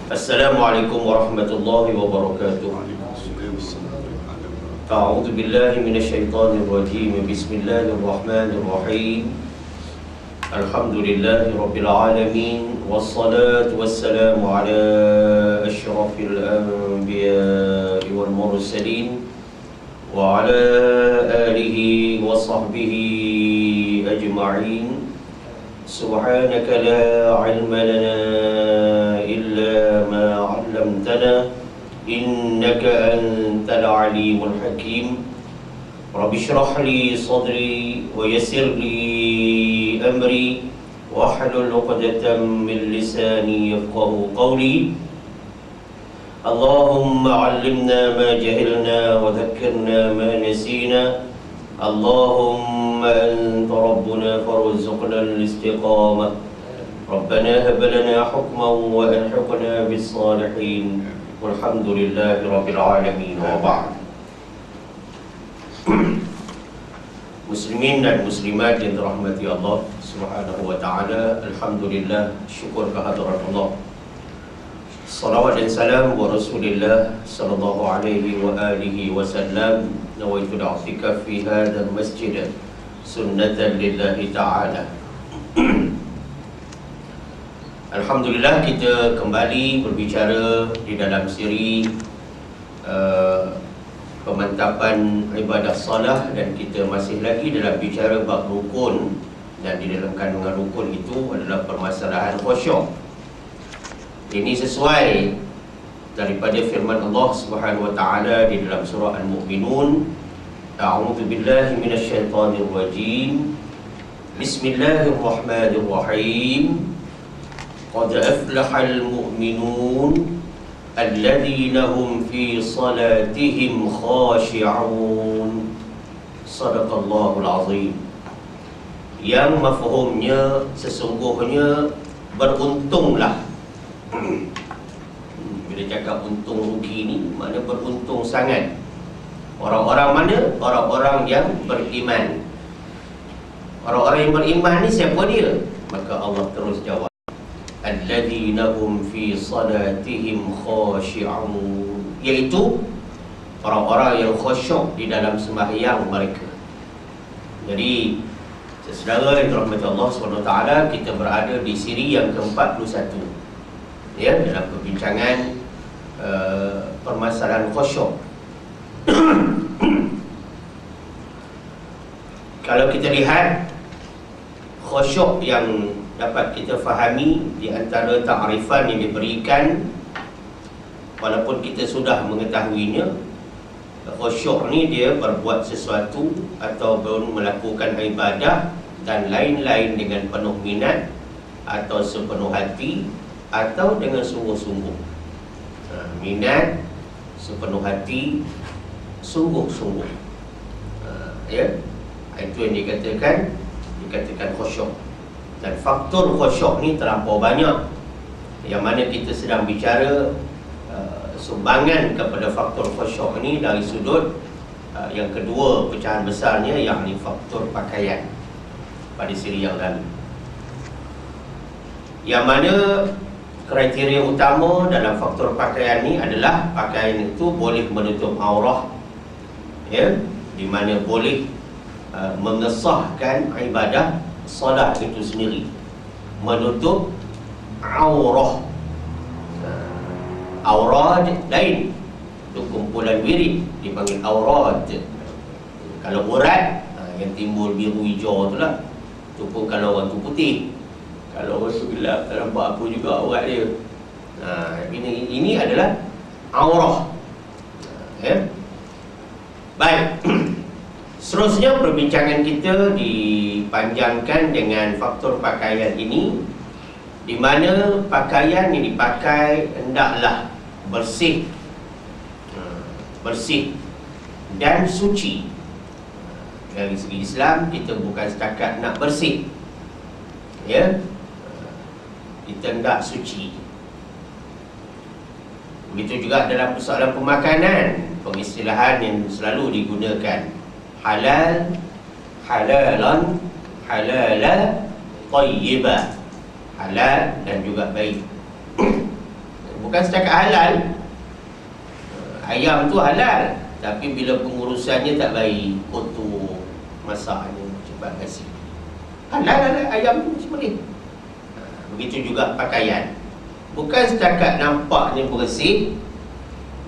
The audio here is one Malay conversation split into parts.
Assalamualaikum warahmatullahi wabarakatuh. A'udzu billahi minasyaitonir rajim. Bismillahirrahmanirrahim. Alhamdulillahi rabbil alamin, wassalatu wassalamu ala asyrafil anbiya'i wal mursalin wa ala alihi wa sahbihi ajma'in. Subhanaka la ilma lana illa ma 'allamtana innaka antal alimul hakim. Rabbi shrah li sadri wa yassir li amri wahlul 'uqdatam min lisani yafqahu qawli. Allahumma 'allimna ma jahilna wa dhakkirna ma nasina. Allahumma anta rabbuna farzuqna al-istiqamah. Rabbana hab lana hukman wa alhiqna bis salihin. Walhamdulillahi rabbil alamin wa ba'd. Muslimin dan muslimat yang dirahmati Allah Subhanahu wa taala, alhamdulillah, syukur kehadirat Allah. Salawat dan salam wa Rasulillah sallallahu alaihi wa alihi wasallam. Nawaitu al-i'tikaf fi hadzal masjid sunnatan lillahi ta'ala. Alhamdulillah, kita kembali berbicara di dalam siri pemantapan ibadah salah, dan kita masih lagi dalam bicara bab rukun, dan di dalam kandungan rukun itu adalah permasalahan khusyuk. Ini sesuai daripada firman Allah Subhanahu wa taala di dalam surah Al-Mu'minun. A'udzu billahi minasyaitonir rajim. Bismillahirrahmanirrahim. Qad aflahal mu'minun alladzina hum fi salatihim khashi'un. Shadaqallahul azim. Yang mafhumnya sesungguhnya beruntunglah. Bila cakap untung rugi ni, makna beruntung sangat. Orang-orang mana? Orang-orang yang beriman. Orang-orang yang beriman ni siapa dia? Maka Allah terus jawab, alladzina hum fi salatihim khashi'un, iaitu orang-orang yang khusyuk di dalam sembahyang mereka. Jadi, saudara yang dirahmati Allah SWT, kita berada di siri yang ke-41, ya, dalam perbincangan permasalahan khusyuk. Kalau kita lihat khusyuk yang dapat kita fahami di antara ta'rifan yang diberikan, walaupun kita sudah mengetahuinya, khusyuk ni dia berbuat sesuatu ataupun melakukan ibadah dan lain-lain dengan penuh minat atau sepenuh hati atau dengan sungguh-sungguh. Minat, sepenuh hati, sungguh-sungguh. Ya, itu yang dikatakan khusyuk. Dan faktor khusyuk ni terlampau banyak, yang mana kita sedang bicara sumbangan kepada faktor khusyuk ni dari sudut yang kedua, pecahan besarnya, yakni faktor pakaian pada siri yang lalu, yang mana kriteria utama dalam faktor pakaian ni adalah pakaian itu boleh menutup aurah, ya, di mana boleh mengesahkan ibadah solat itu sendiri, menutup aurah. Aurad lain, itu kumpulan wirid dipanggil aurad. Kalau urat, yang timbul biru hijau tu lah, tu pun kalau orang tu putih. Kalau orang tu gelap, tak nampak apa juga urat dia. Ini adalah aurah, ya. Baik. Seterusnya perbincangan kita dipanjangkan dengan faktor pakaian ini, di mana pakaian yang dipakai hendaklah bersih, bersih dan suci. Dari segi Islam, kita bukan setakat nak bersih, ya, kita hendak suci. Begitu juga dalam persoalan pemakanan, pengistilahan yang selalu digunakan, halal, halalan, halala, tayyibah. Halal dan juga baik. Bukan setakat halal. Ayam tu halal, tapi bila pengurusannya tak baik, kotor, masaknya cepat basi. Halal ayam tu masih boleh. Begitu juga pakaian. Bukan setakat nampaknya bersih,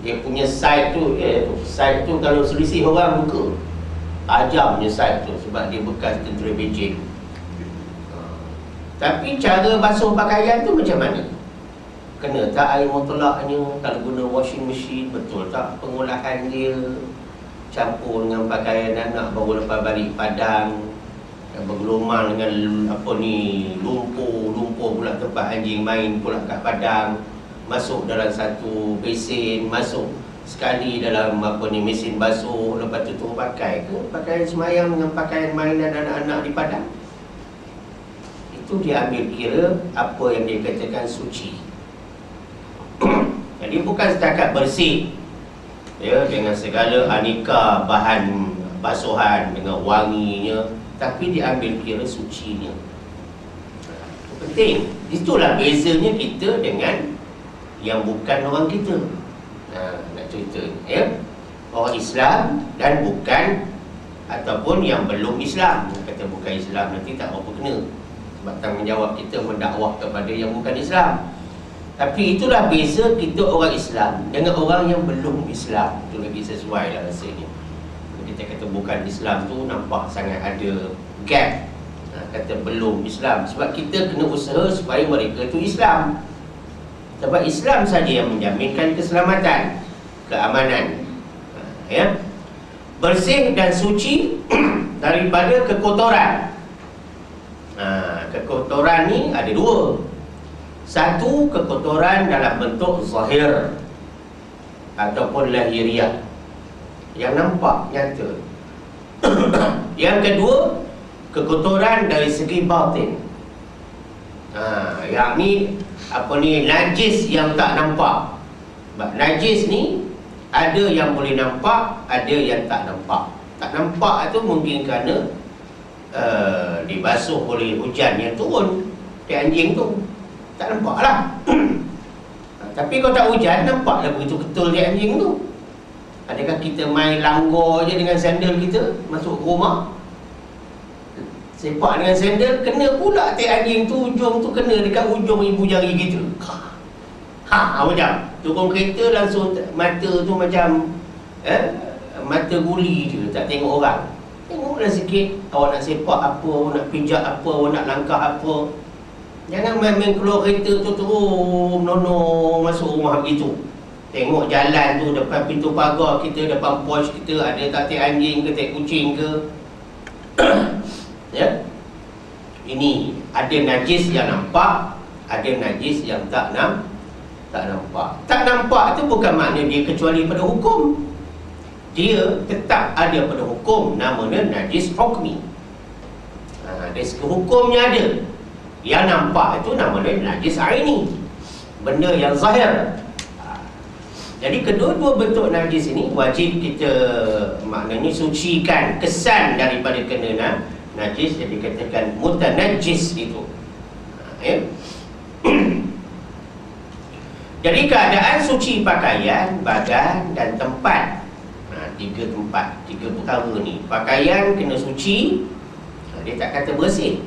dia punya side tu, side tu kalau selisih orang buka, tajamnya side tu sebab dia bekas tentera Beijing. Tapi cara basuh pakaian tu macam mana? Kena tak air mutlaknya? Kalau guna washing machine, betul tak pengolahan dia? Campur dengan pakaian anak baru lepas balik padang, bergelumang dengan lumpur pula tempat anjing main pula kat padang, masuk dalam satu besin, masuk sekali dalam mesin basuh, lepas tu terus pakai ke pakaian semayang dengan pakaian mainan anak-anak di padang? Itu dia ambil kira apa yang dia katakan suci. Jadi bukan setakat bersih, ya, dengan segala aneka bahan basuhan dengan wanginya, tapi dia ambil kira sucinya. Itu penting. Itulah bezanya kita dengan yang bukan orang kita. Nak cerita, ya, orang Islam dan bukan, ataupun yang belum Islam. Kata bukan Islam nanti tak apa kena, sebab tanggungjawab kita mendakwah kepada yang bukan Islam. Tapi itulah beza kita orang Islam dengan orang yang belum Islam. Itu lagi sesuai lah rasanya. Kita kata bukan Islam tu nampak sangat ada gap. Kata belum Islam, sebab kita kena usaha supaya mereka tu Islam. Sebab Islam saja yang menjaminkan keselamatan, keamanan, ya. Bersih dan suci daripada kekotoran. Kekotoran ni ada dua. Satu, kekotoran dalam bentuk zahir ataupun lahiriah, yang nampak nyata. Yang kedua, kekotoran dari segi batin. Yang ni najis yang tak nampak. Sebab najis ni ada yang boleh nampak, ada yang tak nampak. Tak nampak tu mungkin kerana dibasuh oleh hujan yang turun di anjing tu, tak nampak lah. Tapi kalau tak hujan, nampaklah begitu ketul di anjing tu. Adakah kita main langgar je dengan sandal kita masuk rumah, sepak dengan sandal, kena pula teh anjing tu, ujung tu kena dekat ujung ibu jari kita. Macam turun kereta langsung mata tu macam mata guli je, tak tengok orang. Tengoklah sikit, awak nak sepak apa, awak nak pijak apa, awak nak langkah apa. Jangan main-main keluar kereta tu terus menonong masuk rumah begitu. Tengok jalan tu, depan pintu pagar kita, depan porch kita, ada tak teh anjing ke, teh kucing ke. Ya. Ini ada najis yang nampak, ada najis yang tak nampak. Tak nampak tu bukan makna dia kecuali pada hukum. Dia tetap ada pada hukum, namanya najis hukmi. Dari segi hukumnya ada. Yang nampak itu namanya najis aini, benda yang zahir. Jadi kedua-dua bentuk najis ini wajib kita maknanya sucikan kesan daripada kena najis, yang dikatakan mutanajjis itu. Jadi keadaan suci pakaian, badan dan tempat. Tiga tempat, tiga perkara ni. Pakaian kena suci, dia tak kata bersih.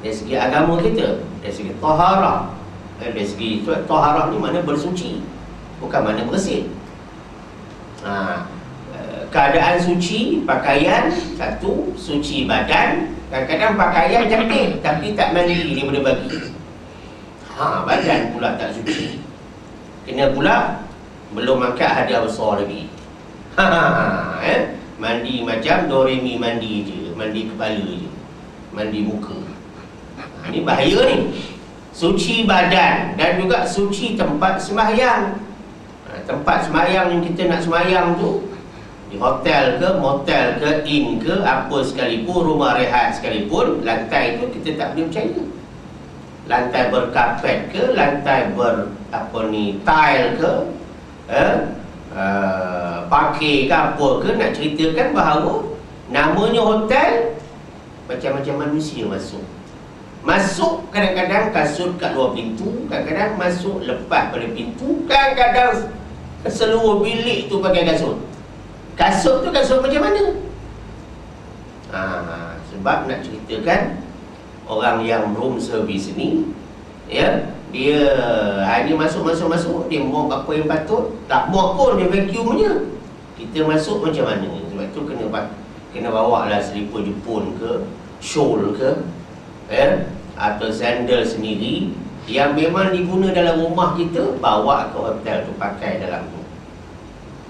Dari segi agama kita, dari segi taharah. Dari segi taharah ni mana bersuci, bukan mana bersih. Keadaan suci pakaian, satu, suci badan. Kadang-kadang pakaian cantik tapi tak mandi, dia boleh bagi. Badan pula tak suci, kena pula belum angkat hadiah besar lagi. Mandi macam Doremi mandi je, mandi kepala je, mandi muka. Ini bahaya ni. Suci badan dan juga suci tempat sembahyang. Tempat sembahyang yang kita nak sembahyang tu, di hotel ke, motel ke, inn ke, apa sekalipun, rumah rehat sekalipun, lantai tu kita tak boleh percaya. Lantai berkarpet ke, lantai tile ke, parkir ke, apa ke, nak ceritakan bahawa namanya hotel, macam-macam manusia masuk. Masuk kadang-kadang kasut kat luar pintu, kadang-kadang masuk lepas pada pintu, kadang-kadang seluruh bilik tu pakai kasut. Kasut tu kasut macam mana? Sebab nak ceritakan orang yang room service ni, ya, dia hanya masuk, dia mop apa yang patut, tak mop pun dia vacuum je. Kita masuk macam mana? Sebab tu kena bawa lah selipar Jepun ke, shawl ke, ya, atau sandal sendiri yang memang diguna dalam rumah kita, bawa ke hotel tu pakai dalam tu.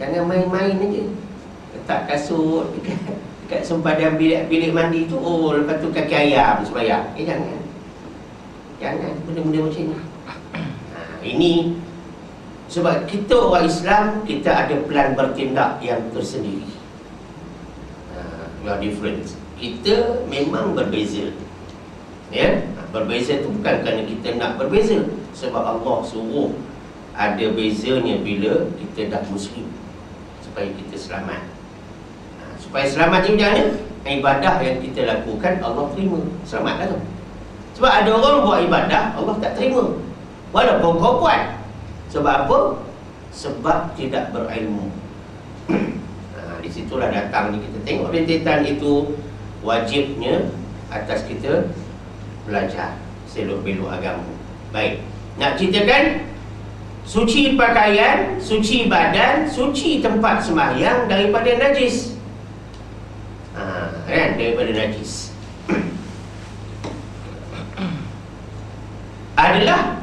Jangan main-main aja. Letak kasut dekat sempadan bilik mandi tu, lepas tu kaki ayam sembahyang. Jangan benda-benda macam ni. Ini sebab kita orang Islam, kita ada plan bertindak yang tersendiri. We are different. Kita memang berbeza. Ya, berbeza tu bukan kerana kita nak berbeza, sebab Allah suruh ada bezanya bila kita dah Muslim, supaya kita selamat. Supaya selamat ni macam mana? Ibadah yang kita lakukan Allah terima, selamatlah tu. Sebab ada orang buat ibadah Allah tak terima, walaupun kau buat. Sebab apa? Sebab tidak berilmu. Di situlah datang ni kita tengok rentetan itu. Wajibnya atas kita belajar selok-belok agama. Baik, nak ceritakan suci pakaian, suci badan, suci tempat sembahyang daripada najis. Daripada najis adalah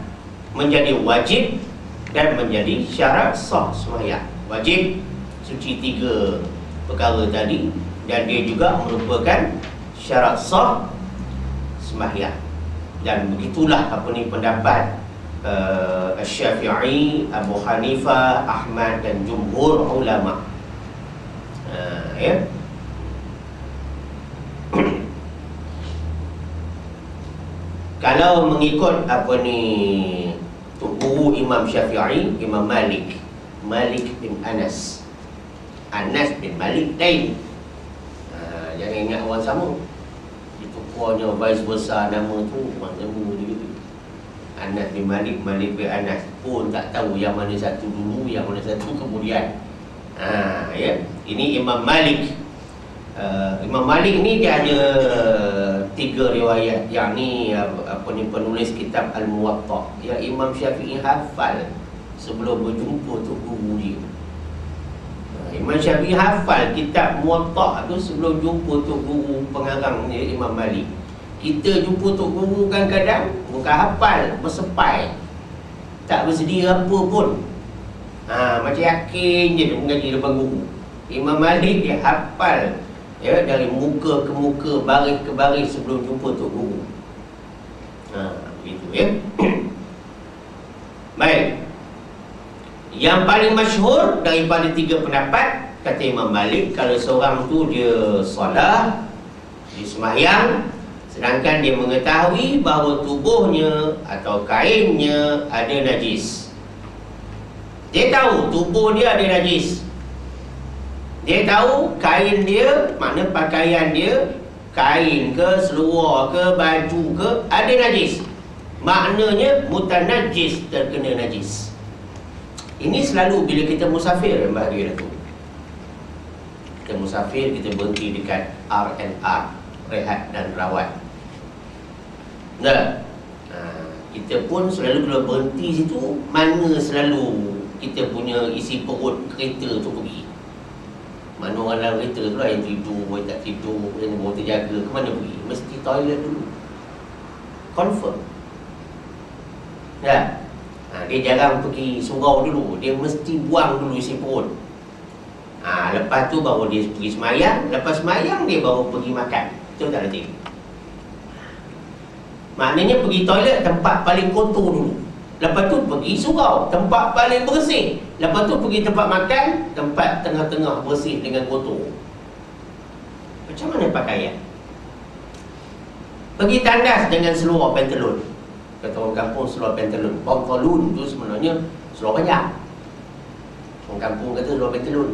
menjadi wajib dan menjadi syarat sah sembahyang. Wajib suci 3 perkara tadi, dan dia juga merupakan syarat sah sembahyang. Dan begitulah apa ni pendapat Syafi'i, Abu Hanifah, Ahmad dan jumhur ulama. Ya. Kalau mengikut apa ni Tok Guru Imam Syafi'i, Imam Malik bin Anas bin Malik lain. Jangan ingat orang sama. Itu puanya vice versa nama tu, orang sama dia tu. Anas bin Malik bin Anas pun tak tahu yang mana satu dulu, yang mana satu kemudian. Ya. Ini Imam Malik. Imam Malik ni dia ada 3 riwayat, yang ni apa ni penulis kitab Al-Muwatta, yang Imam Syafi'i hafal sebelum berjumpa Tok Guru dia. Imam Syafi'i hafal kitab Muwatta tu sebelum jumpa Tok Guru pengarang dia Imam Malik. Kita jumpa Tok Guru kadang-kadang bukan hafal, bersepai, tak bersedia apa pun. Macam yakin je dia mengaji depan guru. Imam Malik dia hafal, ya, dari muka ke muka, baris ke baris sebelum jumpa Tok Guru. Begitu, ya. Baik. Yang paling masyhur daripada 3 pendapat, kata Imam Malik, kalau seorang tu dia solat, dia sembahyang, sedangkan dia mengetahui bahawa tubuhnya atau kainnya ada najis. Dia tahu tubuh dia ada najis. Dia tahu kain dia, makna pakaian dia, kain ke, seluar ke, baju ke, ada najis. Maknanya mutanajis, terkena najis. Ini selalu bila kita musafir, yang bahagia tu. Kita musafir, kita berhenti dekat R&R, rehat dan rawat. Kita pun selalu kalau berhenti situ, mana selalu kita punya isi perut kereta tu pergi. Mana orang dalam kereta tu lah yang tidur, yang tak tidur, yang baru terjaga, ke mana pergi? Mesti toilet dulu. Confirm. Ya. Dia jarang pergi surau dulu, dia mesti buang dulu isi perut. Lepas tu baru dia pergi semayang, lepas semayang dia baru pergi makan. Betul tak nanti? Maknanya pergi toilet tempat paling kotor dulu, lepas tu pergi surau, tempat paling bersih, lepas tu pergi tempat makan, tempat tengah-tengah bersih dengan kotor. Macam mana pakaian? Pergi tandas dengan seluar pantalon. Kata orang kampung seluar pantalon. Pantalon tu sebenarnya seluar panjang. Orang kampung kata seluar pantalon,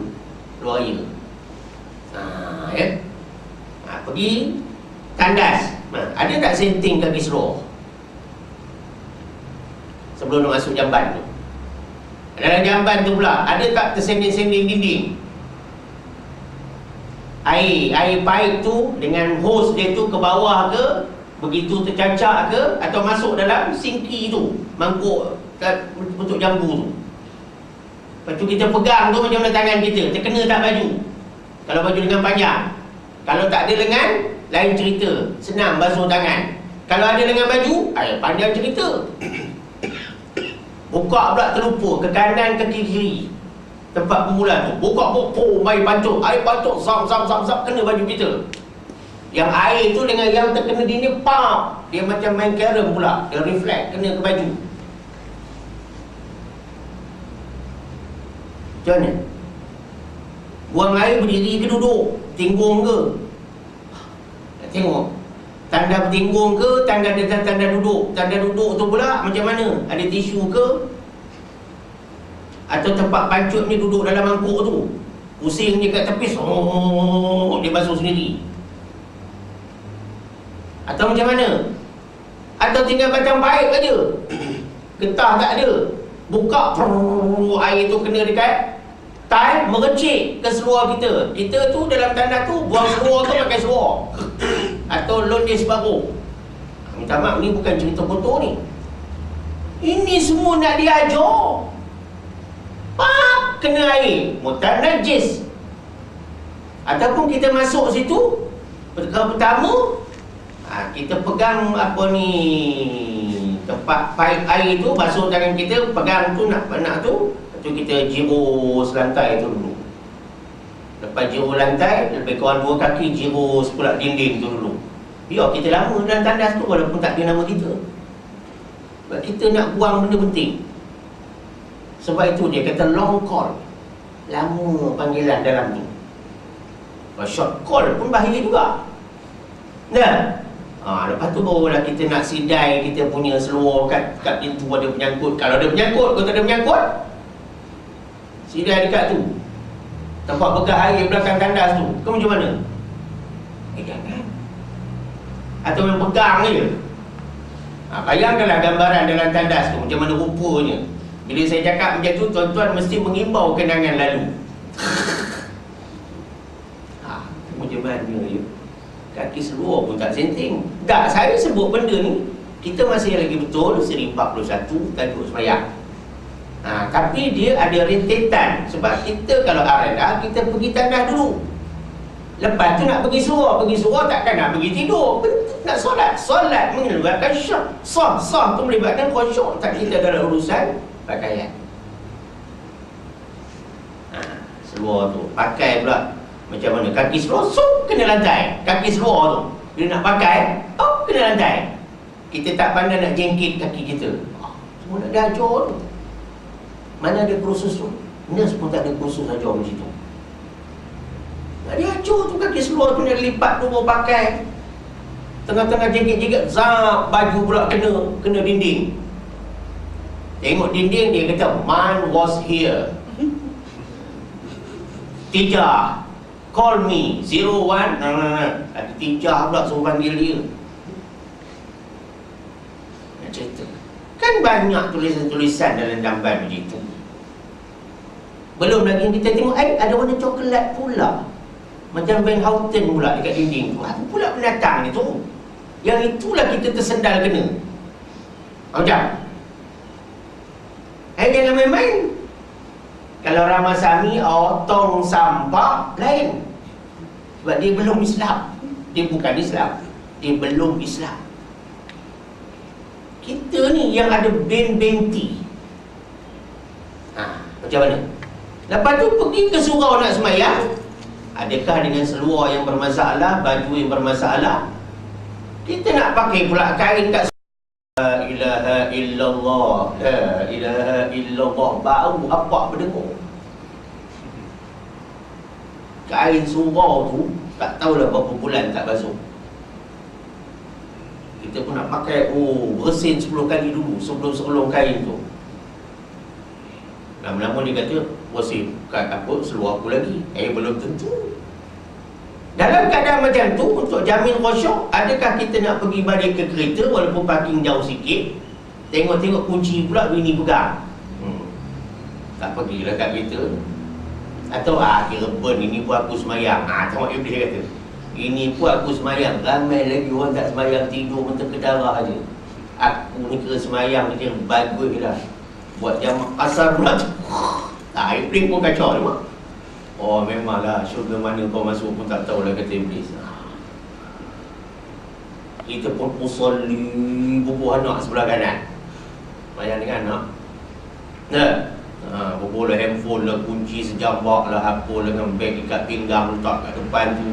seluar raya. Ya. Pergi tandas Ada tak senting kaki seluar sebelum nak masuk jamban tu? Dalam jamban tu pula, ada tak tersending-sending dinding? Air paip tu dengan hose dia tu ke bawah ke, begitu tercancak ke, atau masuk dalam sinki tu, mangkuk untuk jambu tu. Lepas tu kita pegang tu macam mana tangan kita, terkena tak baju? Kalau baju lengan panjang. Kalau tak ada lengan, lain cerita, senang basuh tangan. Kalau ada lengan baju, panjang cerita. Buka pula terlupa ke kanan ke kiri tempat permulaan tu. Buka air pancut, zam, kena baju kita. Yang air tu dengan yang terkena dinding, pam, dia macam main carom pula, dia reflect kena ke baju. Macam mana? Buang air berdiri ke duduk? Tinggung ke? Tengok tanda bertinggung ke, tanda duduk. Tanda duduk tu pula macam mana? Ada tisu ke? Atau tempat pancut ni duduk dalam mangkuk tu, pusing je kat tepi, dia basuh sendiri. Atau macam mana? Atau tinggal batang paip aja, getah tak ada, buka, air tu kena dekat tile, merecik ke seluar kita. Kita tu dalam tanda tu, buang seluar tu pakai seluar atau londes baru. Minta maaf, ni bukan cerita kotor ni. Ini semua nak diajar. Pap, kena air, mutan najis. Ataupun kita masuk situ, pertama kita pegang tempat paip air tu, basuh tangan kita, pegang tu nak tu. Lepas tu kita jirus lantai tu dulu. Lepas jirus lantai, lebih kurang 2 kaki jirus pula dinding tu dulu. Biar kita lama dalam tandas tu walaupun tak ada nama kita. Sebab kita nak buang benda penting. Sebab itu dia kata long call, lama panggilan dalam tu. Kalau short call pun bahaya juga. Nah, lepas tu barulah kita nak sidai kita punya seluar kat pintu ada penyangkut. Kalau ada penyangkut, kalau tak ada penyangkut, sidai dekat tu, tempat bekas air belakang tandas tu. Kau macam mana? Jangan. Atau main pegang je. Bayangkanlah gambaran dalam tandas tu macam mana rupanya. Bila saya cakap macam tu, tuan-tuan mesti mengimbau kenangan lalu. Macam mana ya? Kaki seluar pun tak senting. Tak, saya sebut benda ni, kita masih lagi betul seri 41 tajuk sembahyang. Tapi dia ada rentetan. Sebab kita kalau R&R, kita pergi tandas dulu. Lepas tu nak pergi surau takkan nak pergi tidur. Nak solat melibatkan syah. Sah tu melibatkan khusyuk. Tak kita dalam urusan pakaian. Seluar tu pakai pula macam mana? Kaki seluar kena lantai. Kaki seluar tu bila nak pakai, kena lantai. Kita tak pandai nak jengkit kaki kita. Semua nak diajar tu. Mana ada kursus tu? Nurse pun tak ada kursus ajar macam tu. Nak diajar tu kaki seluar tu, nak lipat tu baru pakai. Tengah-tengah jengkit-jengkit, baju pula kena dinding. Tengok dinding, dia kata man was here. Tijah, call me 01. Ada tijah pula suruh panggil dia. Nak cerita, kan banyak tulisan-tulisan dalam jamban begitu. Belum lagi kita tengok ada warna coklat pula, macam Van Houten pula dekat dinding tu. Apa pula binatang itu? Yang itulah kita tersendal kena. Macam jangan main-main. Kalau Ramasami tong sampah lain. Sebab dia belum Islam. Dia bukan Islam, dia belum Islam. Kita ni yang ada ben-benti. Macam mana? Lepas tu pergi ke surau nak sembahyang, adakah dengan seluar yang bermasalah, baju yang bermasalah? Kita nak pakai pula kain kat La ilaha illallah, la ilaha illallah, bau apa berdengung. Kain surau tu tak tahulah berapa bulan tak basuh. Kita pun nak pakai, bersin 10 kali dulu sebelum sekelong kain tu. Lama-lama dia kata, bersin kat seluar aku lagi. Belum tentu. Dalam keadaan macam tu, untuk jamin khusyuk, adakah kita nak pergi balik ke kereta walaupun parking jauh sikit, tengok-tengok kunci pula bini pegang? Tak pergilah kat kereta. Atau kira burn, ini pun aku semayang. Tengok Iblis kata, ini pun aku semayang. Ramai lagi orang tak semayang, tidur mentah ke darah je. Aku ni kira semayang ni kira bagus dah. Buat jamak asar pula tu. Iblis pun kacau ni mak. Oh memanglah, syurga mana kau masuk pun tak tahulah, kata Iblis. Kita pun usolli bubuh anak sebelah kanan. Semayang dengan anak. Bubuh lah handphone lah, kunci sejabak lah, apa lah dengan beg ikat pinggang letak kat depan tu.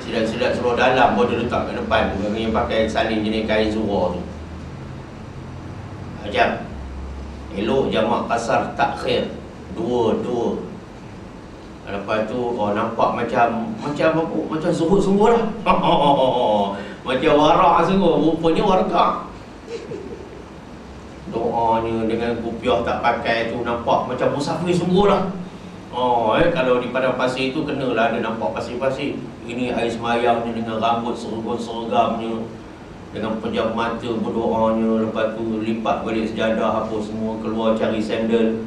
Silat-silat suruh dalam pun dia letak kat depan tu. Yang pakai salin jenis kain surah tu. Ajab. Elok jamak kasar takhir. Dua. Lepas tu nampak macam apa? Macam zuhud sungguh lah. Macam warak sungguh. Rupanya warga. Doanya dengan kupiah tak pakai tu nampak macam musafir sungguh lah. Kalau di padang pasir tu kenalah ada nampak pasir-pasir. Ini air semayang ni dengan rambut seragam-seragamnya, dengan pejam mata berdoanya. Lepas tu lipat balik sejadah apa semua, keluar cari sandal.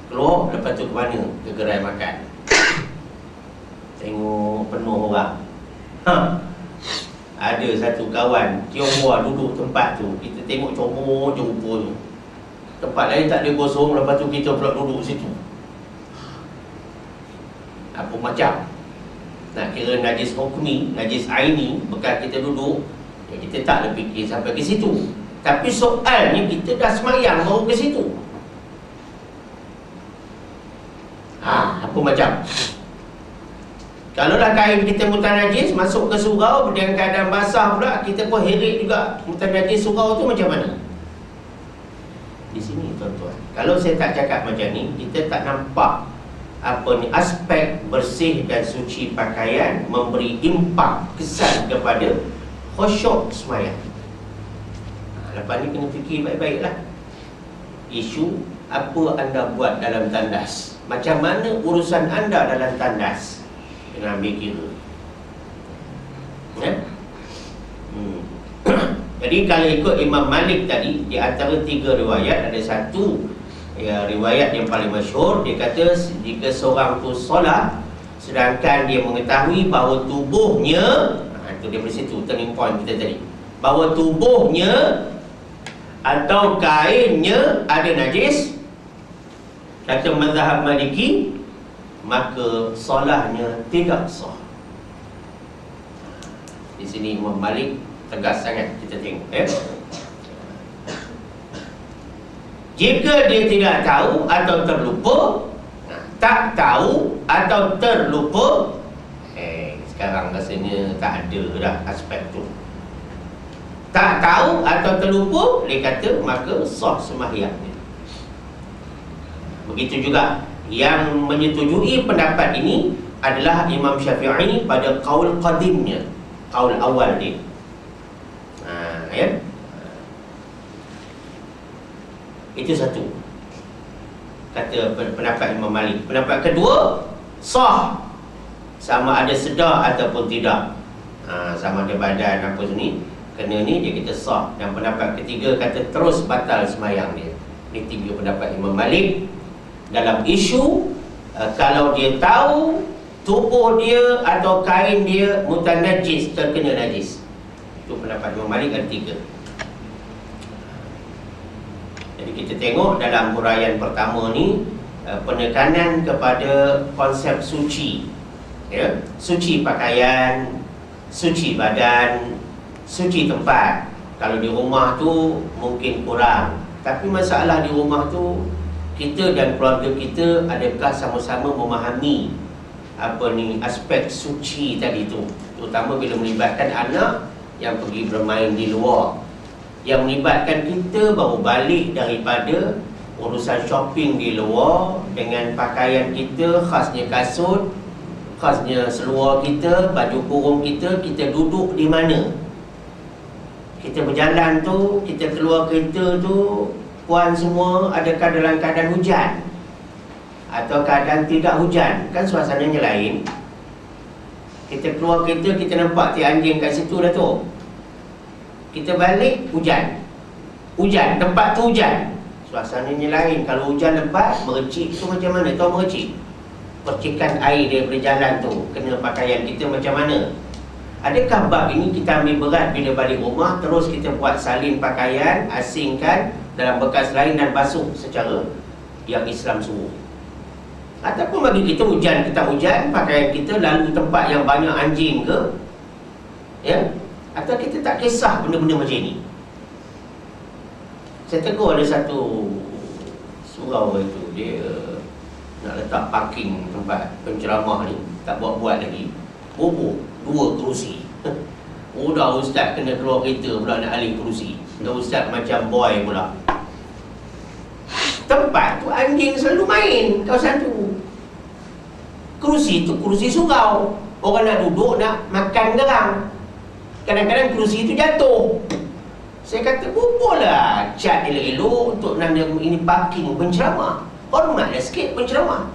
Keluar, lepas tu ke mana? Ke gerai makan. Tengok penuh orang. Ada satu kawan Tionghoa duduk tempat tu. Kita tengok comot je rupanya. Tempat lain tak ada kosong. Lepas tu kita pula duduk situ. Apa macam nak kira najis hukmi, najis aini, bekas kita duduk, kita tak lebih fikir sampai ke situ. Tapi soalnya kita dah semayang baru ke situ. Apa macam? Kalaulah kain kita mutanajis masuk ke surau dengan keadaan basah pula, kita pun heret juga. Mutanajis surau tu macam mana? Di sini tuan-tuan, kalau saya tak cakap macam ni, kita tak nampak apa ni aspek bersih dan suci pakaian memberi impak kesan kepada khusyuk semayang. Lepas ni kena fikir baik-baiklah. Isu apa anda buat dalam tandas, macam mana urusan anda dalam tandas, kena ambil kira. Jadi kalau ikut Imam Malik tadi, di antara 3 riwayat, ada satu riwayat yang paling masyhur. Dia kata jika seorang tu solat sedangkan dia mengetahui bahawa tubuhnya, itu dia dari situ turning point kita tadi, bahawa tubuhnya atau kainnya ada najis, kata mazhab Maliki, maka solatnya tidak sah. Di sini Imam Malik tegas sangat, kita tengok Jika dia tidak tahu atau terlupa, tak tahu atau terlupa, sekarang rasanya tak ada dah aspek tu. Tak tahu atau terlupa, dia kata maka sah sembahyangnya. Begitu juga yang menyetujui pendapat ini adalah Imam Syafi'i pada qaul qadimnya, qaul awal dia. Itu satu, kata pendapat Imam Malik. Pendapat kedua, sah, sama ada sedar ataupun tidak. Sama ada badan apa ni, kena ni, dia kata sah. Dan pendapat ketiga kata terus batal semayang dia. Ini 3 pendapat Imam Malik dalam isu kalau dia tahu tubuh dia atau kain dia mutanajis, terkena najis. Itu pendapat Imam Malik ada 3. Jadi kita tengok dalam huraian pertama ni penekanan kepada konsep suci, suci pakaian, suci badan, suci tempat. Kalau di rumah tu mungkin kurang, tapi masalah di rumah tu, kita dan keluarga kita adakah sama-sama memahami apa ni aspek suci tadi tu, terutama bila melibatkan anak yang pergi bermain di luar, yang melibatkan kita baru balik daripada urusan shopping di luar dengan pakaian kita, khasnya kasut, khasnya seluar kita, baju kurung kita, kita duduk di mana? Kita berjalan tu, kita keluar kereta tu, puan semua adakah dalam keadaan hujan atau keadaan tidak hujan? Kan suasananya lain. Kita keluar kereta, kita nampak tiap anjing kat situ dah tu. Kita balik, hujan. Hujan, tempat tu hujan. Suasananya lain. Kalau hujan lebat, mercik tu macam mana? Tahu mercik? Percikan air daripada jalan tu kena pakaian kita macam mana? Adakah bab ini kita ambil berat bila balik rumah, terus kita buat salin pakaian, asingkan dalam bekas lain dan basuh secara yang Islam suruh? Ataupun bagi kita hujan, kita hujan, pakaian kita lalu tempat yang banyak anjing ke? Ya? Atau kita tak kisah benda-benda macam ni? Saya tegur ada satu surau itu, dia nak letak parking tempat penceramah ni, tak buat-buat lagi, bubuh 2 kerusi. Oh dah ustaz kena keluar kereta pula nak alih kerusi. Dah ustaz macam boy pula. Tempat tu anjing selalu main kawasan tu. Kerusi tu kerusi surau. Orang nak duduk, nak makan gerang. Kadang-kadang kerusi tu jatuh. Saya kata bubuhlah, cat elok-elok untuk nanda ini parking penceramah. Hormatlah sikit penceramah.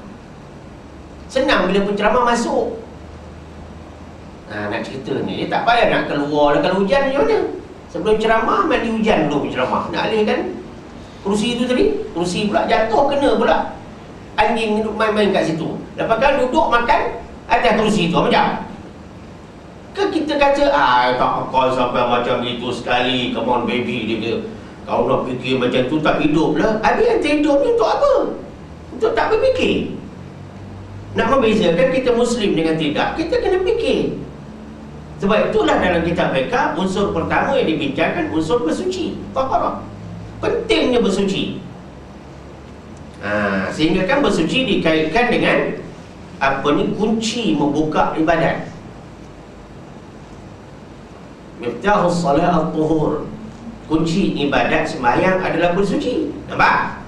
Senang bila penceramah masuk. Nak cerita ni, dia tak payah nak keluar. Kalau hujan macam mana? Sebelum ceramah, mandi hujan dulu penceramah. Nak alihkan kerusi tu tadi, kerusi pula jatuh, kena pula anjing duduk main-main kat situ. Lepas kan duduk makan atas kerusi tu macam. Ke kita kata, tak kau sampai macam itu sekali. Come on baby, dia kata. Kau nak fikir macam tu tak hidup lah. Ada yang hidup ni untuk apa? Untuk tak berfikir. Nak membezakan kita Muslim dengan tidak, kita kena fikir. Sebab itulah dalam kitab fiqh, unsur pertama yang dibincangkan unsur bersuci, taharah. Pentingnya bersuci. Sehingga kan bersuci dikaitkan dengan kunci membuka ibadat. Miftahus salat al-tuhur. Kunci ibadat sembahyang adalah bersuci. Nampak?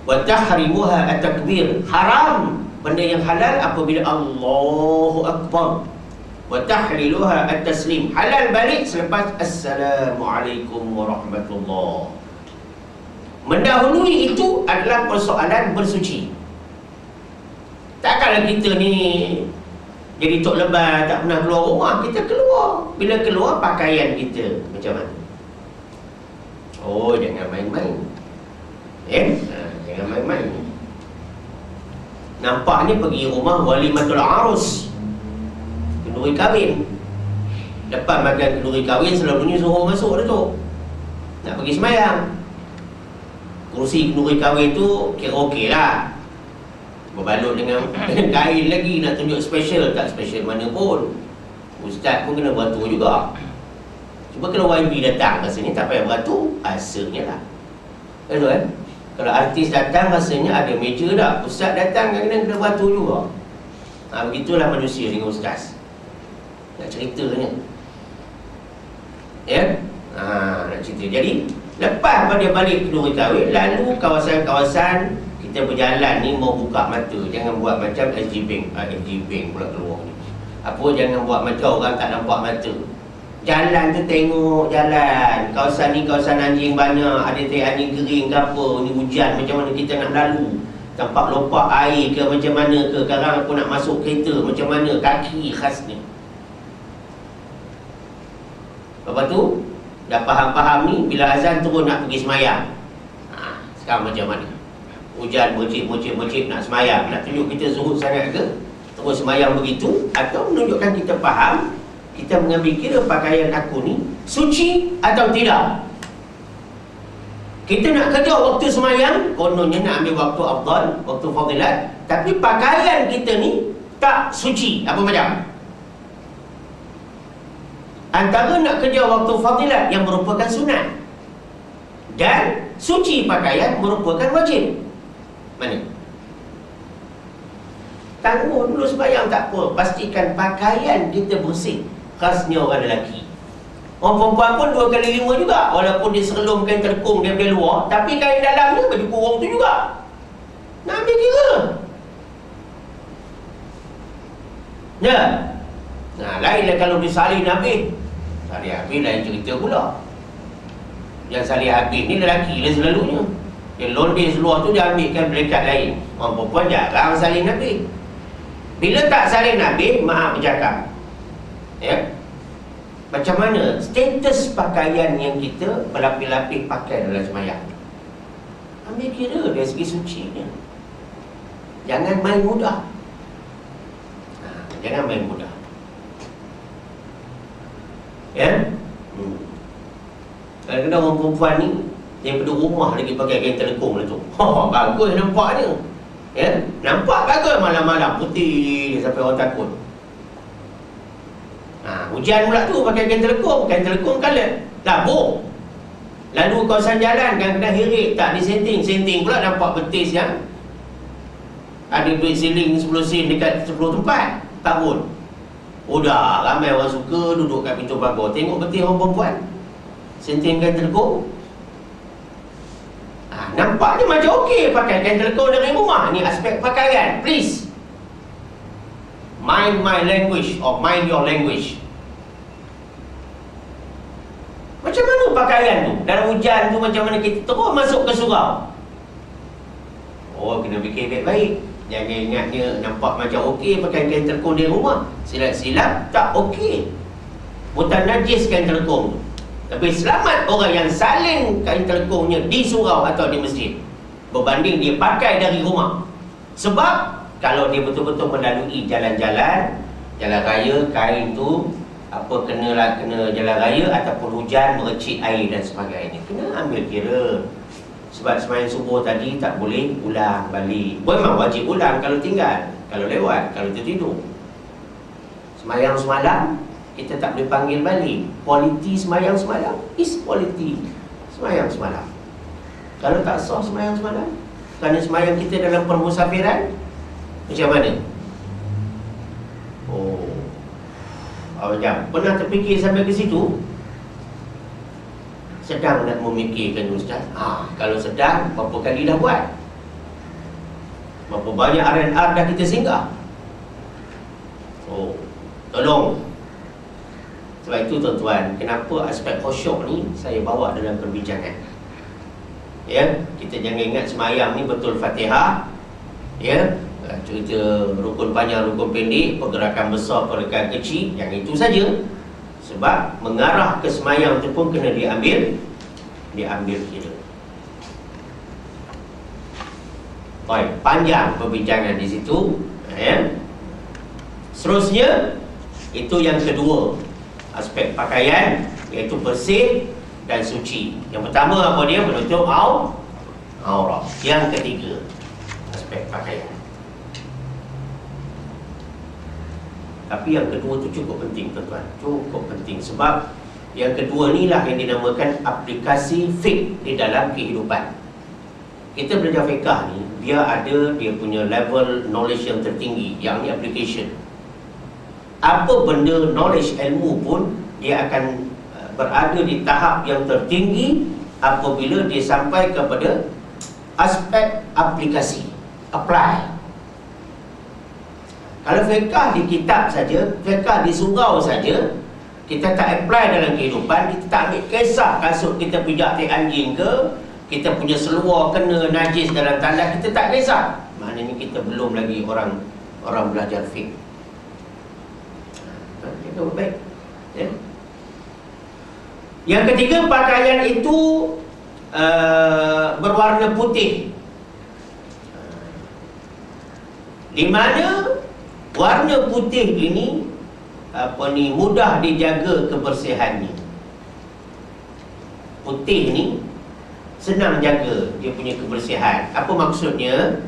Wa tahrimuha at-takbir. Haram benda yang halal apabila Allahu Akbar. Wa tahliluha at-taslim. Halal balik selepas Assalamualaikum warahmatullahi. Mendahului itu adalah persoalan bersuci. Takkanlah kita ni jadi tok lebar, tak pernah keluar rumah. Kita keluar. Bila keluar, pakaian kita macam mana? Oh, jangan main-main. Jangan main-main. Nampaknya pergi rumah walimatul arus, kenduri kahwin. Lepas makan kenduri kahwin, selalunya suruh masuk Datuk. Nak pergi sembahyang. Kursi kenduri kahwin tu kira okey lah. Berbalut dengan kain lagi, nak tunjuk special. Tak special mana pun. Ustaz pun kena beratur juga. Cuba kalau YB datang kat sini tak payah beratur, rasanya lah. Betul kan? Kalau artis datang rasanya ada meja dah. Ustaz datang kadang-kadang kena beratur juga. Begitulah manusia dengan ustaz. Nak ceritanya. Ya? Nak cerita. Jadi lepas pada balik kenduri kahwin, lalu kawasan-kawasan kita berjalan ni mau buka mata. Jangan buat macam SG Bank. SG Bank pula keluar ni. Apa, jangan buat macam orang tak nampak mata. Jalan tu tengok jalan. Kawasan ni kawasan anjing banyak. Ada anjing kering ke apa. Ni hujan, macam mana kita nak lalu. Tampak lopak air ke macam mana ke. Sekarang aku nak masuk kereta macam mana. Kaki khasnya. Lepas tu dah faham-faham ni, bila azan turun nak pergi semayang. Sekarang macam mana? Hujan mocik nak semayang. Nak tunjuk kita zuhud sangat ke? Terus semayang begitu? Atau menunjukkan kita faham, kita mengambil kira pakaian aku ni suci atau tidak. Kita nak kerja waktu semayang, kononnya nak ambil waktu afdal, waktu fadilat, tapi pakaian kita ni tak suci. Apa macam? Antara nak kerja waktu fadilat yang merupakan sunat dan suci pakaian merupakan wajib. Mana? Tangguh dulu sembahyang tak apa. Pastikan pakaian kita bersih. Khasnya orang lelaki. Orang perempuan pun 2x5 juga. Walaupun dia serlumkan terkung daripada luar, tapi kain dalamnya baju kurung tu juga. Nak ambil kira. Ya. Lainlah kalau disalin habis. Salin habis lain cerita pula. Yang salin habis ni lelaki dia selalunya. Dia londe seluar tu dia ambilkan belekat lain. Orang perempuan jarang salin habis. Bila tak salin habis, maaf bercakap. Ya. Macam mana status pakaian yang kita berlapis-lapis pakai dalam sembahyang? Ambil kira dari segi sucinya. Jangan main mudah. Jangan main mudah. Ya. Kadang-kadang orang perempuan ni daripada rumah lagi pakai kain telekung lah tu. Bagus nampaknya. Ya, nampak bagus malam-malam putih sampai orang takut. Hujan pula tu pakai kain telekung. Kain telekung colour labur. Lalu kawasan jalan kadang-kadang hirit tak disenting. Senting pula nampak betis yang ada duit siling 10 sen dekat 10 tempat. Tak pun. Dah ramai orang suka duduk kat pintu pagar. Tengok betis orang perempuan senting kain telekung. Nampaknya macam okey pakai kain telekung dari rumah. Ni aspek pakaian. Please mind my language or mind your language. Macam mana pakaian tu? Dalam hujan tu macam mana kita terus masuk ke surau? Kena fikir baik-baik. Jangan ingatnya nampak macam okey pakai kain telekung di rumah. Silap-silap tak okey. Bukan najis kain telekung tu. Tapi selamat orang yang salin kain telekungnya di surau atau di masjid berbanding dia pakai dari rumah. Sebab kalau dia betul-betul melalui jalan-jalan, jalan raya, kain tu kena jalan raya ataupun hujan merecik air dan sebagainya, kena ambil kira. Sebab sembahyang subuh tadi tak boleh ulang balik. Memang wajib ulang kalau tinggal, kalau lewat, kalau tertidur. Sembahyang semalam kita tak boleh panggil balik. Kualiti sembahyang semalam is kualiti sembahyang semalam. Kalau tak sah sembahyang semalam, kerana sembahyang kita dalam permusafiran, macam mana? Macam pernah terfikir sampai ke situ? Sedang nak memikirkan Ustaz. Kalau sedang, berapa kali dah buat? Berapa banyak R&R dah kita singgah? Tolong. Sebab itu tuan-tuan, kenapa aspek khusyuk ni saya bawa dalam perbincangan. Ya, kita jangan ingat semayang ni betul Fatihah. Ya, cerita rukun panjang, rukun pendek, pergerakan besar, pergerakan kecil, yang itu saja. Sebab mengarah ke semayang tu pun kena diambil kira. Baik, panjang perbincangan di situ. Ya. Seterusnya, itu yang kedua, aspek pakaian, iaitu bersih dan suci. Yang pertama apa dia? Menutup aurat. Yang ketiga, aspek pakaian. Tapi yang kedua tu cukup penting tuan-tuan. Cukup penting. Sebab yang kedua ni lah yang dinamakan aplikasi fiqh di dalam kehidupan. Kita belajar fiqh ni, dia punya level knowledge yang tertinggi, yang ni application. Apa benda knowledge ilmu pun dia akan berada di tahap yang tertinggi apabila dia sampai kepada aspek aplikasi, apply. Kalau fiqh di kitab saja, fiqh di surau saja, kita tak apply dalam kehidupan, kita tak ambil kisah kasut kita pijak tik anjing ke, kita punya seluar kena najis dalam tandas, kita tak kisah. Maknanya kita belum lagi orang belajar fiqh. Kita baik. Ya. Yang ketiga, pakaian itu berwarna putih. Di mana warna putih ini mudah dijaga kebersihannya. Putih ni senang jaga dia punya kebersihan. Apa maksudnya?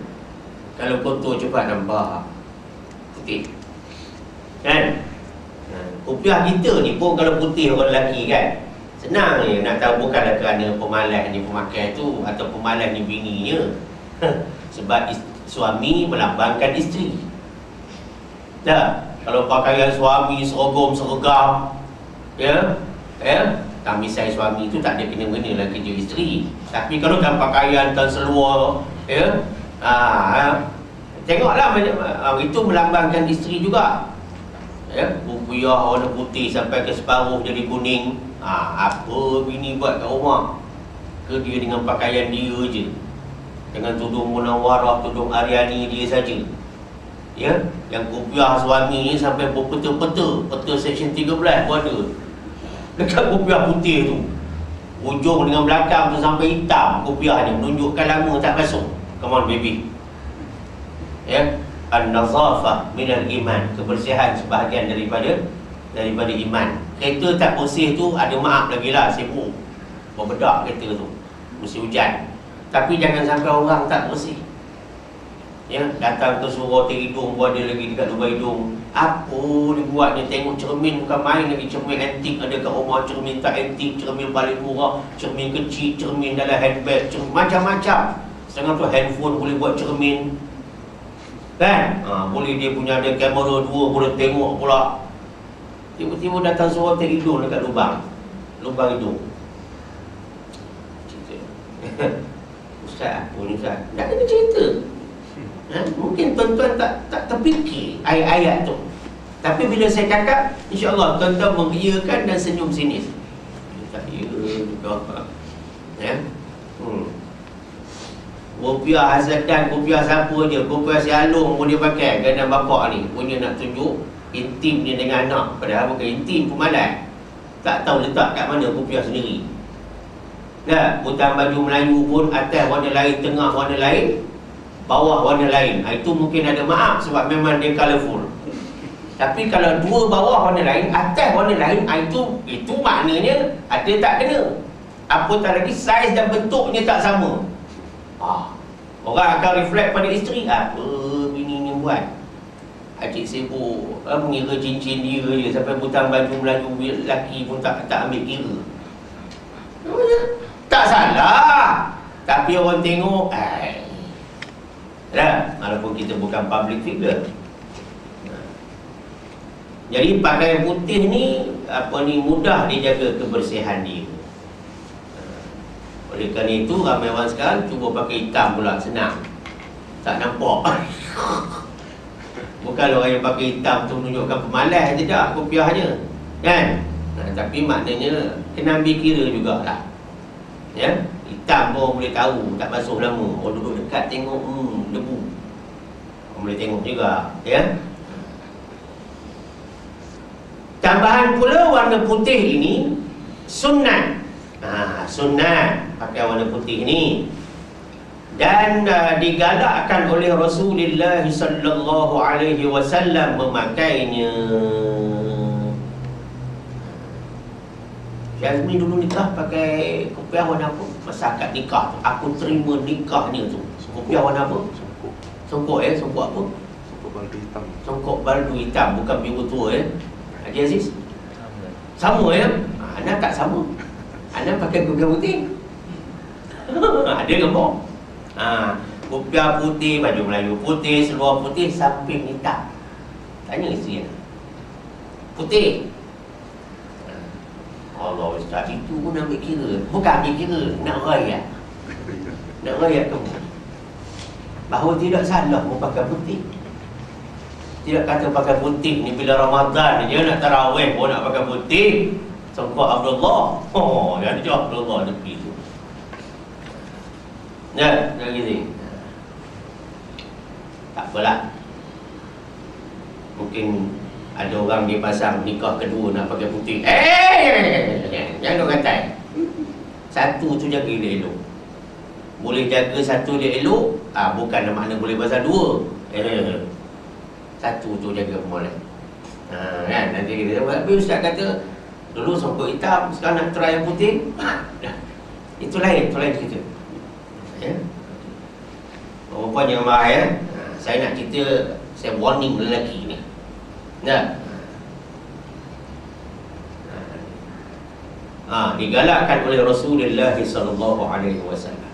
Kalau kotor cepat nampak putih, kan? Kopiah kita ni pun kalau putih orang lelaki kan, senang je nak tahu, bukanlah kerana pemalas ni pemakai tu atau pemalas ni bininya. Sebab suami melambangkan isteri. Kalau pakaian suami seragam, tamisai suami itu tak ada kena-mena lah kerja isteri. Tapi kalau dalam pakaian dan seluar, tengoklah itu melambangkan isteri juga. Bubuyah warna putih sampai ke separuh jadi kuning. Apa bini buat kat rumah? Ke dia dengan pakaian dia je, dengan tudung Munawwarah, tudung Aryani dia saja, Ya, yang kopiah suami ni sampai berpeta-peta, peta section 13 pun ada. Dekat kopiah putih tu, ujung dengan belakang tu sampai hitam kopiah ni, menunjukkan lama tak basuh. Come on baby. Ya, an-nazafah minal iman, kebersihan sebahagian daripada iman. Kereta tak bersih tu ada maaf lagi lah, sibuk berbedak kereta tu, mesti hujan. Tapi jangan sampai orang tak bersih. Ya, datang ke surau hidung pun ada lagi dekat lubang hidung. Apa dia buat ni? Tengok cermin bukan main lagi. Cermin antik ada kat rumah, cermin tak antik, cermin paling murah, cermin kecil, cermin dalam handbag, cermin macam-macam. Setengah tu handphone boleh buat cermin, kan? Boleh dia punya ada kamera 2, boleh tengok pula. Tiba-tiba datang surau hidung dekat lubang hidung. Cerita Ustaz, apa ni Ustaz? Tak ada cerita. Mungkin tuan-tuan tak terfikir ayat-ayat tu. Tapi bila saya cakap, insya-Allah tuan-tuan mengiyakan dan senyum sinis. Tak ya juga. Ya. Kopiah Hasadan, kopiah siapa je, kopiah si Along pun dia pakai. Kadang bapak ni punya nak tunjuk intim dia dengan anak. Padahal bukan intim, pemalas. Tak tahu letak kat mana kopiah sendiri. Nah, butang baju Melayu pun atas warna lain, tengah warna lain, bawah warna lain. Itu mungkin ada maaf sebab memang dia colourful. Tapi kalau dua bawah warna lain, atas warna lain, itu maknanya ada tak kena. Apatah lagi saiz dan bentuknya tak sama. Orang akan reflect pada isteri. Apa bini ni buat? Adik sibuk mengira cincin dia je, sampai butang baju Melayu lelaki pun tak ambil kira. Tak salah, tapi orang tengok walaupun kita bukan public figure. Jadi pakaian putih ni mudah dijaga kebersihan dia. Oleh kerana itu ramai orang sekarang cuba pakai hitam pula, senang, tak nampak. Bukan orang yang pakai hitam tu menunjukkan pemalas, tidak, kopiahnya, kan? Tapi maknanya kena ambil kira jugalah. Ya, hitam pun boleh tahu tak basuh lama. Orang duduk dekat tengok debu, orang boleh tengok juga. Ya. Tambahan pula warna putih ini sunnah. Sunnah pakai warna putih ini, dan digalakkan oleh Rasulullah sallallahu alaihi wasallam memakainya. Syazmi dulu nikah pakai kopiah warna apa? Masa akad nikah tu, aku terima nikahnya tu, kopiah warna apa? Songkok songkok apa? Songkok baldu hitam. Songkok baldu hitam, bukan biru tua Haji Aziz? Sama ya? Anak tak sama. Anak pakai kopiah putih. Ada gambar. Kopiah putih, baju Melayu putih, seluar putih, samping hitam. Tanya isteri dia. Putih. Allah Ustaz, itu pun ambil kira. Bukan ambil kira, nak rakyat. Nak rakyat kamu bahawa tidak salah memakai putih. Tidak kata pakai putih ni bila Ramadan je nak tarawih pun nak pakai putih. Songkok Abdullah. Yang dia Abdullah tepi tu. Nah, lagi ni. Tak apalah. Mungkin ada orang dia pasang nikah kedua nak pakai putih. Jangan duk katai. Satu tu jaga dia elok. Boleh jaga satu dia elok, bukan makna boleh pasang dua. Satu tu jaga boleh. Kan nanti kita tapi ustaz kata dulu songkok hitam, sekarang nak try yang putih. Itu lain cerita. Ya. Perempuan jangan marah ya. Saya nak cerita, saya warning lelaki ni. Digalakkan oleh Rasulullah sallallahu alaihi wasallam.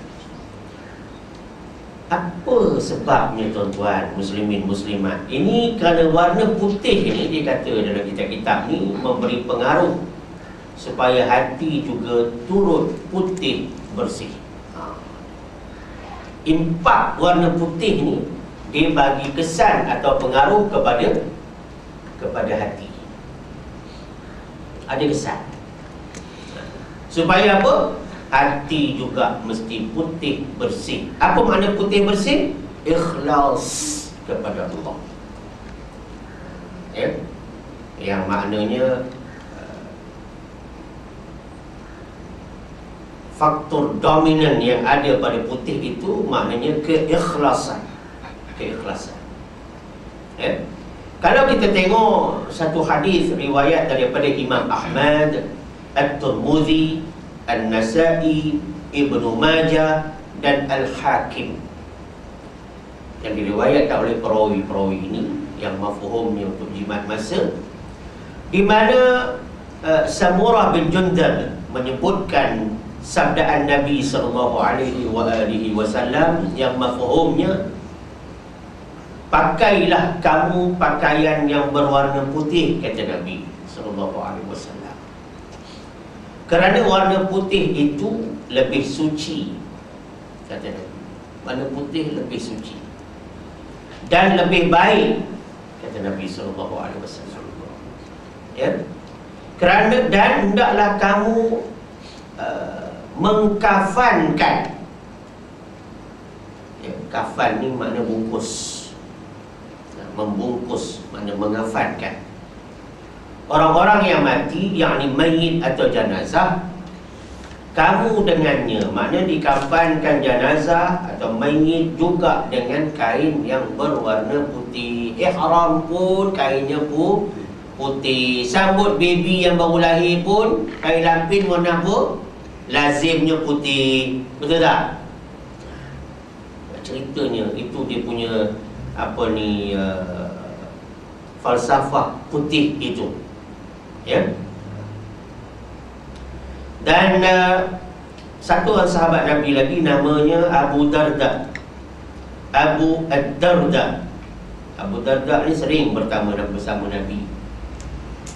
Apa sebabnya tuan-tuan muslimin muslimat? Ini kerana warna putih ini, dia kata dalam kitab-kitab ni memberi pengaruh supaya hati juga turut putih bersih. Impak warna putih ni dia bagi kesan atau pengaruh kepada hati. Ada kesan. Supaya apa? Hati juga mesti putih bersih. Apa makna putih bersih? Ikhlas kepada Allah. Ya, yang maknanya faktor dominan yang ada pada putih itu maknanya keikhlasan. Keikhlasan. Ya. Kalau kita tengok satu hadis riwayat daripada Imam Ahmad, At-Tirmidzi, An-Nasa'i, Ibnu Majah dan Al-Hakim, yang diriwayatkan oleh perawi-perawi ini yang mafhumnya untuk jimat masa, di mana Samurah bin Jundal menyebutkan sabdaan Nabi sallallahu alaihi wasallam yang mafhumnya, pakailah kamu pakaian yang berwarna putih, kata Nabi sallallahu alaihi wasallam, kerana warna putih itu lebih suci, kata Nabi. Warna putih lebih suci dan lebih baik, kata Nabi sallallahu alaihi wasallam. Ya. Kerana dan hendaklah kamu mengkafankan. Ya, kafan ni makna bungkus. Membungkus makna mengafankan orang-orang yang mati, yakni mayit atau jenazah. Kamu dengannya, makna dikafankan jenazah atau mayit juga dengan kain yang berwarna putih. Ihram pun kainnya pun putih. Sambut baby yang baru lahir pun kain lampin warna apa? Lazimnya putih. Betul tak? Ceritanya itu dia punya apa ni, falsafah putih itu. Ya. Dan satu orang sahabat Nabi lagi namanya Abu Darda. Abu Ad-Darda. Abu Darda ni sering bersama Nabi.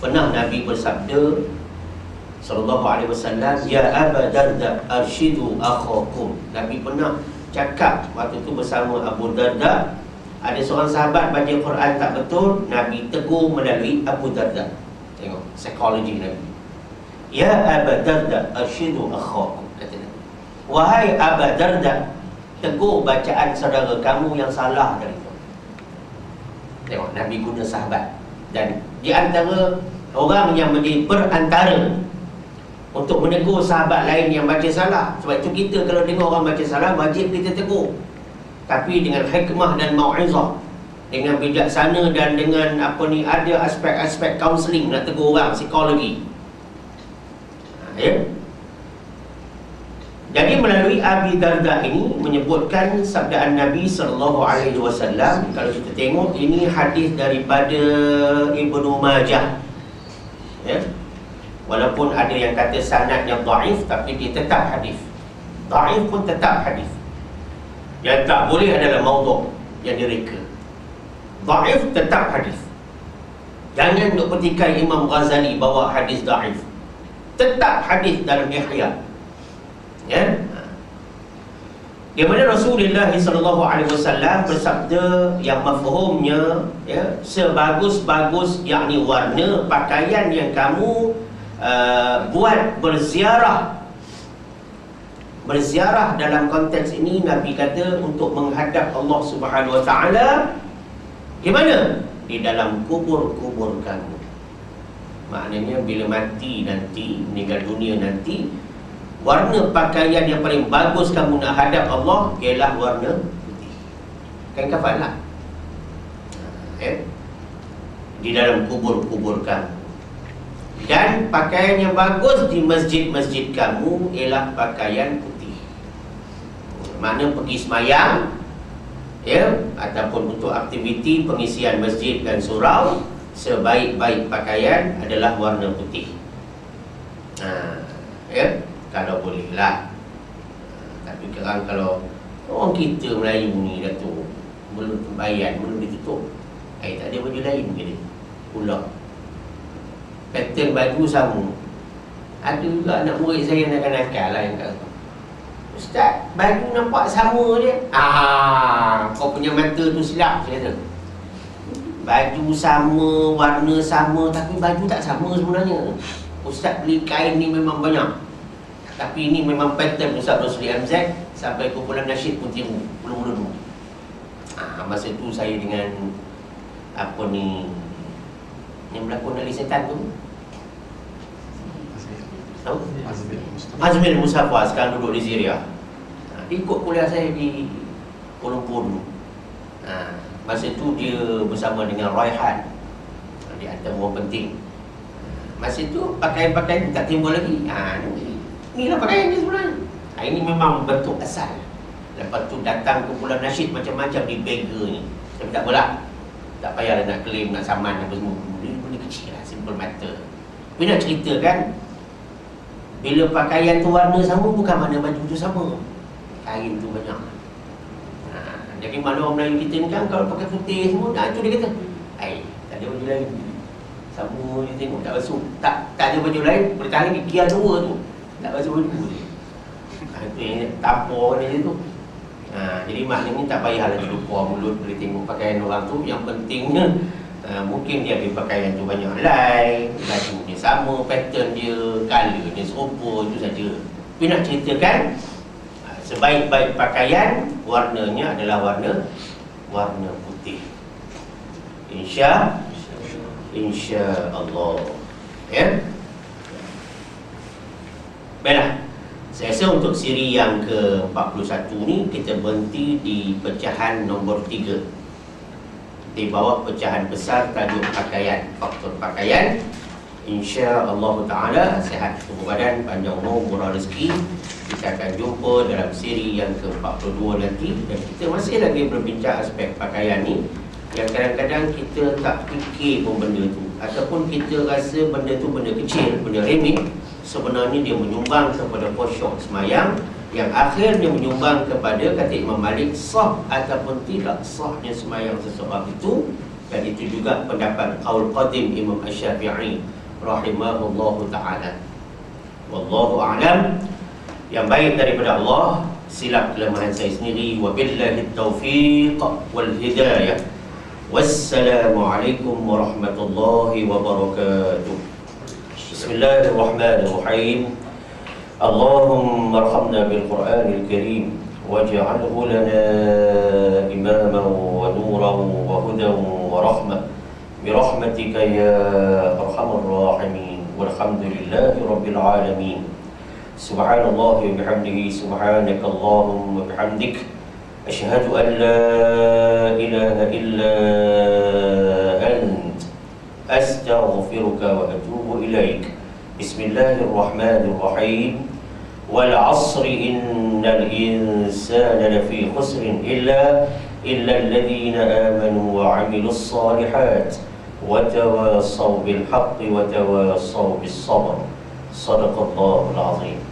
Pernah Nabi bersabda sallallahu alaihi wasallam, ya Abu Darda arshidu akhakum. Nabi pernah cakap waktu tu bersama Abu Darda, ada seorang sahabat baca Quran tak betul, Nabi tegur melalui Abu Darda. Tengok psikologi Nabi. Ya Abu Darda arshidu akhakum, kata Nabi. Wahai Abu Darda, tegur bacaan saudara kamu yang salah dari itu. Tengok Nabi guna sahabat. Dan di antara orang yang menjadi perantara untuk menegur sahabat lain yang baca salah. Sebab itu kita kalau dengar orang baca salah, wajib kita tegur, tapi dengan hikmah dan mau'izah, dengan bijaksana dan dengan apa ni, ada aspek-aspek kaunseling nak tegur orang, psikologi. Ya. Jadi melalui Abi Darda ini menyebutkan sabdaan Nabi sallallahu alaihi wasallam. Kalau kita tengok, ini hadis daripada Ibnu Majah. Ya. Walaupun ada yang kata sanadnya dhaif, tapi dia tetap hadis. Dhaif pun tetap hadis. Yang tak boleh adalah maudhu', yang direka. Dhaif tetap hadis. Jangan duk petikai Imam Ghazali bawa hadis dhaif. Tetap hadis dalam Ihya. Ya. Di mana Rasulullah sallallahu alaihi wasallam bersabda yang mafhumnya, ya, sebagus-bagus, yakni warna pakaian yang kamu buat berziarah dalam konteks ini, Nabi kata untuk menghadap Allah Subhanahu Wa Taala. Di mana? Di dalam kubur-kubur kamu. Maknanya bila mati nanti, meninggal dunia nanti, warna pakaian yang paling bagus kamu nak hadap Allah ialah warna putih. Kain kafan lah. Di dalam kubur-kubur kamu. Dan pakaian yang bagus di masjid-masjid kamu ialah pakaian putih. Makna pergi semayang, ya, ataupun untuk aktiviti pengisian masjid dan surau, sebaik-baik pakaian adalah warna putih. Ya, kalau bolehlah. Tapi sekarang kalau orang kita Melayu ni, Datuk, belum terbayar, belum ditutup, tak ada baju lain ke dia? Pula pattern baju sama. Ada juga anak murid saya nakal-nakal lah yang kata, Ustaz, baju nampak sama je. Kau punya mata tu silap, saya kata. Baju sama, warna sama, tapi baju tak sama sebenarnya. Ustaz beli kain ni memang banyak, tapi ini memang pattern Ustaz Rosli Hamzat, sampai kumpulan nasyid pun tiru, belum. Masa tu saya dengan apa ni, yang berlakon Ali Setan tu? Tahu? Azmil Mustafa sekarang duduk di Syria. Dia ikut kuliah saya di Kuala Lumpur dulu. Masa tu dia bersama dengan Raihan, di antara orang penting. Masa tu pakaian-pakaian tak timbul lagi. Inilah pakaian dia sebenarnya. Ini memang bentuk asal. Lepas tu datang kumpulan nasyid macam-macam di beggar ni. Tapi tak apalah, tak payahlah nak claim, nak saman apa semua. Benda kecil lah, simple matter. Tapi nak ceritakan, bila pakaian tu warna sama, bukan mana baju tu sama, kain tu banyak. Jadi mana orang Melayu kita ni kan, kalau pakai putih semua, tu dia kata, tak ada baju lain, sama je tengok, tak basuh. Tak ada baju lain, boleh tahan lagi, kia dua tu, tak basuh baju dia. Itu yang tampar dia tu. Jadi maknanya tak payahlah lupa mulut boleh tengok pakaian orang tu. Yang pentingnya mungkin dia ada pakaian tu banyak helai, baju dia sama, pattern dia, colour dia serupa, itu saja. Tapi nak ceritakan, sebaik-baik pakaian warnanya adalah warna putih. Insya Allah. Ya. Baiklah. Saya rasa untuk siri yang ke-41 ni kita berhenti di pecahan nombor 3. Di bawah pecahan besar tajuk pakaian, faktor pakaian. Insya-Allah taala sihat tubuh badan, panjang umur, murah rezeki. Kita akan jumpa dalam siri yang ke-42 nanti, dan kita masih lagi berbincang aspek pakaian ni yang kadang-kadang kita tak fikir pun benda tu, ataupun kita rasa benda tu benda kecil, benda remeh. Sebenarnya dia menyumbang kepada khusyuk semayang, yang akhirnya menyumbang kepada, kata Imam Malik, sah ataupun tidak sahnya semayang seseorang itu. Dan itu juga pendapat qaul qadim Imam Asy-Syafi'i rahimahullahu ta'ala. Wallahu a'lam. Yang baik daripada Allah, silap kelemahan saya sendiri. Wabillahi taufiq wal hidayah. Wassalamualaikum warahmatullahi wabarakatuh. Bismillahirrahmanirrahim. Allahumma arhamna bil Qur'anil Karim waj'alhu lana imaman wa nuran wa hudan wa rahmah bi rahmatika ya arhamar rahimin. Walhamdulillahi rabbil alamin. Subhanallah wa bihamdihi, subhanaka Allahumma bihamdik, asyhadu an la ilaha illa ant, astaghfiruka wa atubu ilaik. Bismillahirrahmanirrahim. Wal 'asri innal insana lafi khusrin illa alladhina amanu wa 'amilus shalihat wa tawassaw bil haqqi wa tawassaw bis sabr. Shadaqallahul 'azim.